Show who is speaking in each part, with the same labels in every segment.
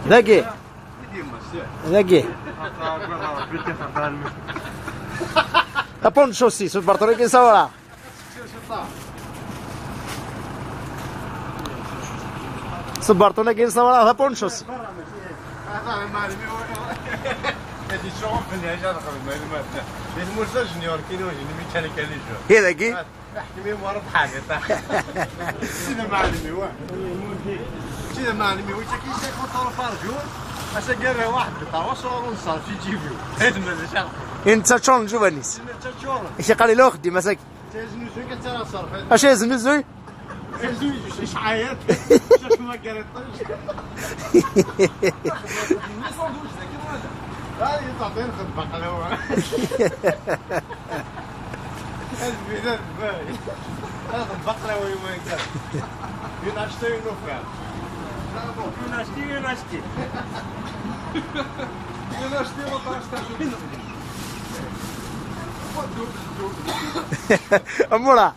Speaker 1: ذاكي ذاكي Appunto sì, sul Bartolone che stava sul Bartolone che stava là, appunto sì.
Speaker 2: هذه الشغل في النهاية دخل المعلومات المرسى جونيور كيلو جيني ميكانيكا لي جو
Speaker 1: هي ذاكي
Speaker 2: احكي ورد حاجة سيدي معلمي واه سيدي معلمي وانت كي تاخذ طرف رجول اش قال واحد قطع وصور ونصار في جيبيو هذا ما شاف
Speaker 1: انت تشون جوفانيس
Speaker 2: انت تشور
Speaker 1: ايش قال لي لو خدي مساك
Speaker 2: تزنو زوي كترى صرف
Speaker 1: اش يزنو زوي
Speaker 2: زوي ايش عيط شوف ما قالت هذه تعطيني خطبق على هو البلاد باهي هذا البقرة وين كان يناشتي ونوفع يناشتي
Speaker 1: امورا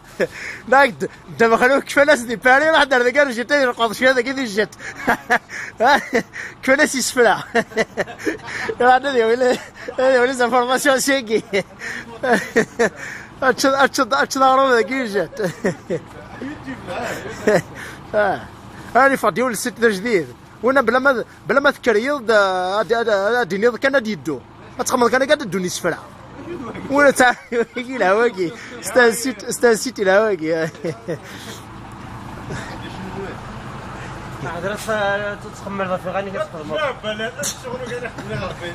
Speaker 1: داك دابا خلوك كيف ناس دي باري راح دار ذاك جيت يرقد شي هذا كي جات كيف ناس يسفلا هذا ولا زانفورماسيون سيكي اتش دارو ذاك جات هاني فاضي ولا الست جديد وانا بلا ما تكريض دينيض كان يدو تخمض كان قاعد دوني سفلا ولا تاع الهواكي استنسيت الهواكي
Speaker 3: هضرت تتخمر في غني كتخدم
Speaker 2: لا بلاد الشغل قاعد يحنا غير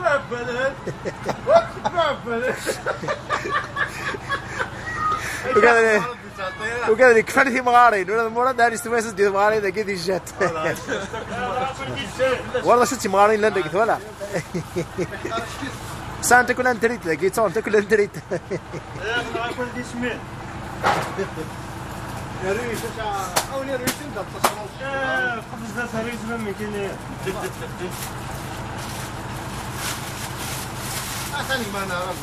Speaker 2: لا بلاد
Speaker 1: وقال لي كفاني في مغارين ولا مورا داري ستويس ديال مغارين ذاك اللي جات والله شفتي مغارين لا ديك ولا سانت كل انتريت ذاك انت كل انتريت
Speaker 3: كل دي سمين
Speaker 2: يا ريت او يا ريت انت تصور
Speaker 3: خبز ناس ريت ما يمكن
Speaker 2: ثاني ما نعرف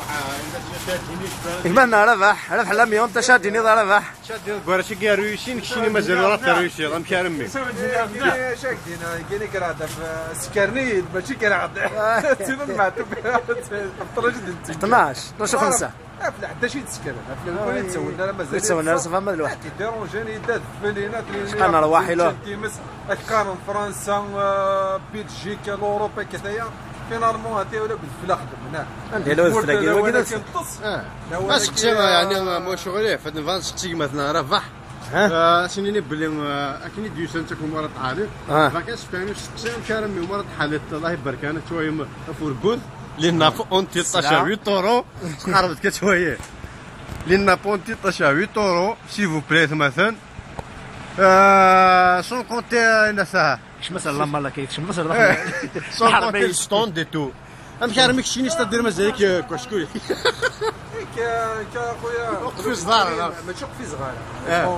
Speaker 1: كمان ربح لميون انت شاديني ربح
Speaker 2: شادين قراشي كاع رويشين كشيني مازال راه رويشي راه مكارمي
Speaker 4: شاكدين كاين كراده في سكرنيد ماشي كراده تسمى معتوب الطرج ديال
Speaker 1: 12 5
Speaker 4: افلا حتى شي تسكر افلا الوليد تسولنا لا مازال
Speaker 1: تسولنا صافا ما الواحد
Speaker 4: ديرونجاني دات فلينات
Speaker 1: شحال نروحي له
Speaker 4: كارن فرنسا بلجيكا الاوروبا كذايا فينالمون هاتي ولا بالفلا خدم هنا
Speaker 1: نديرو الفلاكي
Speaker 4: ولكن طص
Speaker 2: ما سقسي يعني مو شغلي فهاد الفان سقسي مثلا ربح سنيني بلي اكني ديوسان تكون مرات عارف فكاش فاهم سقسي كارمي مرات حالت الله يبارك انا شويه فورغود لنا اونتي 8 اورو قربت كشويه لنا بونتي 8 اورو سي فو بليت مثلا سون كونتي نساها
Speaker 1: اش مثلا لما لا كيتش مثلا
Speaker 2: سون كونتي ستوند دي تو امشي كشيني تدير مازالك كشكول
Speaker 4: خويا
Speaker 2: وقت في صغار
Speaker 4: ماشي في صغار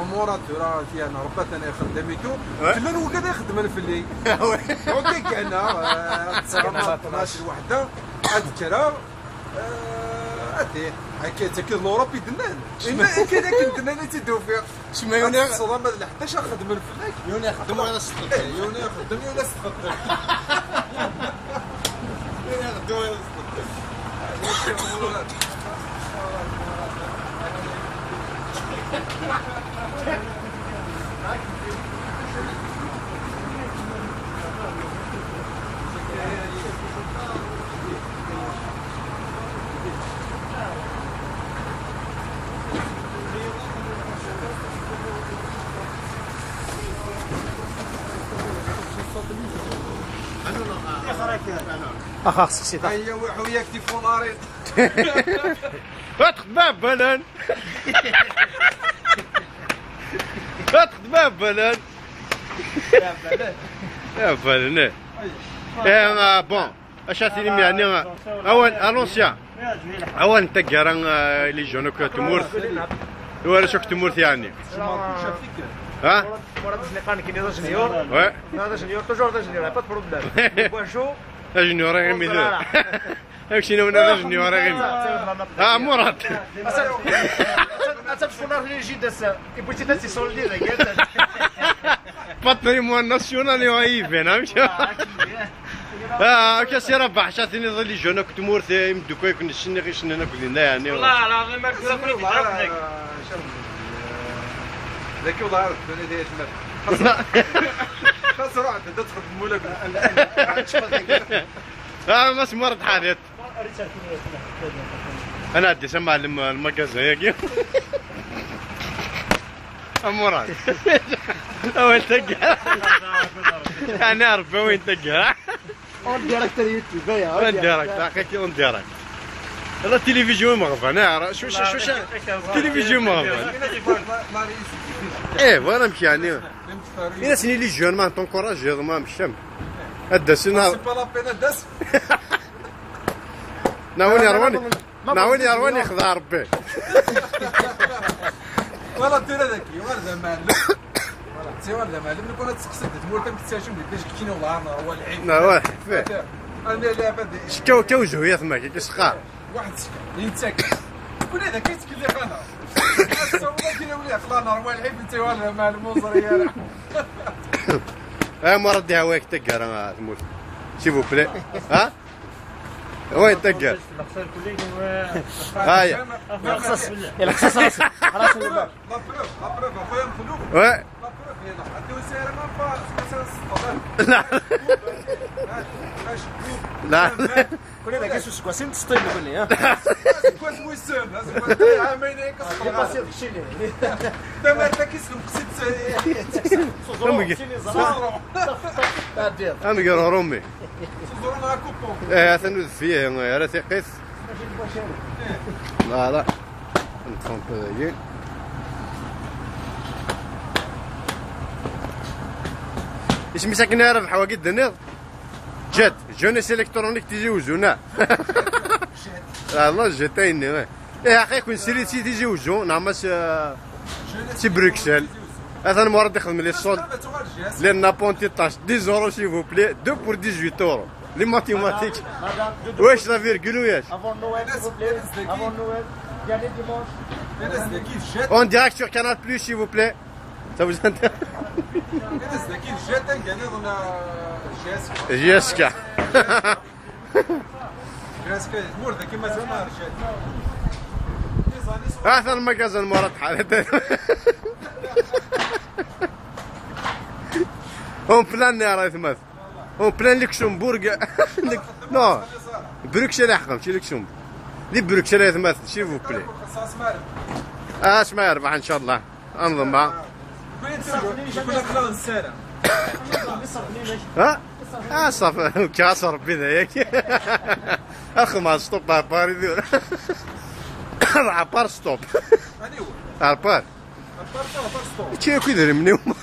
Speaker 4: مورات راه فيها ربات انا خدميتو كنا نوقد يخدم في الليل وكيك انا 12 وحده عاد كرا اتي هكا تاكل الاوروبي دنان كاين داك الدنان اللي تدو فيها
Speaker 2: شما يوني
Speaker 4: الصدام ال 11 خدم الفلاك
Speaker 2: يوني خدم ولا سقط
Speaker 4: يوني خدم ولا سقط
Speaker 2: يوني خدم ولا سقط
Speaker 1: اخا سقسي
Speaker 4: هي وياك تيفوناري
Speaker 2: تخدم بلان تخدم بلان يا بلان يا بون اش عطيني يعني اول الونسيان اول انت كران لي جونو كتمورث ولا شوك تمورث يعني ها
Speaker 1: مورا بزنيقان كاين هذا جونيور هذا جونيور توجور هذا جونيور با بروبليم بوانشو
Speaker 2: جونيور غير ميدو هاكشي هذا جونيور غير مراد
Speaker 1: اتفقنا في الجيد بغيتي تسولدي
Speaker 2: باتريمون ناسيونال يبان ماشي كاس يربح شاتيني ظلي جونا كنت مورثي مدوكا يكون الشني غير شننا كلنا يعني
Speaker 3: والله العظيم ما كنت نعرفك
Speaker 4: ذاك والله عارف بلديه خاص روح تدخل بمولك
Speaker 2: ما سمرت حالت انا ادي سمع المجازة ياكي مراد وين تلقى يعني اعرف وين تلقى
Speaker 1: اون ديريكت اليوتيوب يا
Speaker 2: اون ديريكت اخي اون ديريكت هذا التلفزيون مغفى انا عارف شو التلفزيون مغفى ايه وانا مشي يعني انا سني لي جون ما تنكوراجي هذا ما مشى هدا سنة
Speaker 4: سي با لا بينا داس
Speaker 2: ناولني ارواني خذا ربي
Speaker 4: والله دير هذاك ورده معلم والله سي ورده معلم كون تسقسد تمورتك تساشم باش كينا والله هو العيب
Speaker 2: لا واحد فيه
Speaker 4: انا لعبه
Speaker 2: شكاو كوجه يا ثماك كيسقى
Speaker 4: واحد سكر ينتك كل هذا كيتكل لي قناه والله كاين ولي خلانا هو العيب انت ورده معلم وزر يا
Speaker 2: مرض هواك تقهر تموت سيفو بلي ها وين تقهر هاي
Speaker 1: القصص القصص خلاص
Speaker 4: لا بروف اخويا مخلوق
Speaker 2: وي
Speaker 4: لا بروف هنا عندو سير ما
Speaker 2: لا لا
Speaker 1: كل هذا كيسو سكواسين تسطيب كل ها
Speaker 4: كويس موسم لازم عامين هيك
Speaker 1: باسير شيلي
Speaker 4: دابا انت كيسلم قصيت
Speaker 2: انا قال رومي
Speaker 4: صورنا كوبون
Speaker 2: ايه ثنوذ فيه يا راه ثقيس لا نتفهم بهاي ايش مساكن نعرف حواقد دنيا جات جونيس الكترونيك تيجوزونا والله جاتين ايه اخي كون سيريتي تيجوزو نعمس سي بروكسل هذا المورد يخدم لي الصوت لان نابونتي طاش 10 يورو سي فو بلي 2 بور 18 يورو لي ماتيماتيك واش لا فيرغول وياش
Speaker 1: افون نويل s'il vous plaît افون نويل يعني ديمونش
Speaker 2: اون ديريكت sur Canal Plus s'il vous plaît ça vous intéresse جيسكا هذا المجازن مرض حالته اون بلان يا راي ثمث اون بلان لكسمبورغ نو بروكسل يحكم ماشي لكسمبورغ لي بروكسل يا ثمث سي فو بلي اسمع يربح ان شاء الله انظم ها صافي كاسر بذا ياك اخو ما ستوب باري ذو عبار ستوب عبار تشي كيدير منهم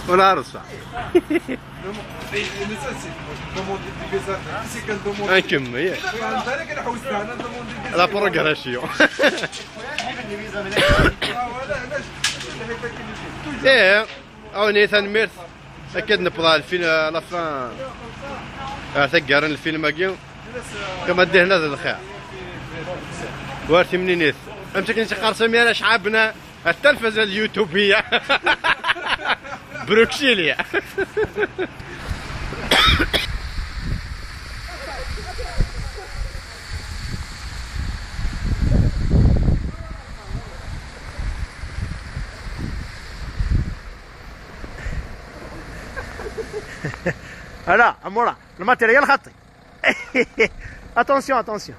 Speaker 2: ولا رصع نكمل لا بروغراسيون ايه او نيثان ميرث اكيد نبضى الفيلم لافان ثقارن الفيلم اكيو كما دهنا هذا الخير وارثي منين نيث امسك انت قارصه انا شعبنا التلفزه اليوتيوبيه بروكسيليا
Speaker 1: هلا امورا الماتيريال خطي اتونسيون اتونسيون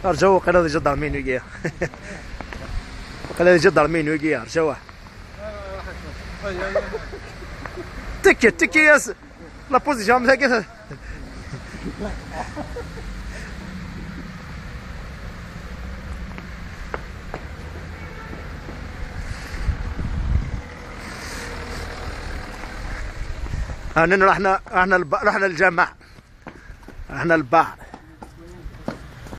Speaker 1: ارجو قال هذا جدار مين ويجي قال هذا جدار مين ويجي ارجوه تكي ياس لا بوزيسيون هكذا رحنا الجامع رحنا البحر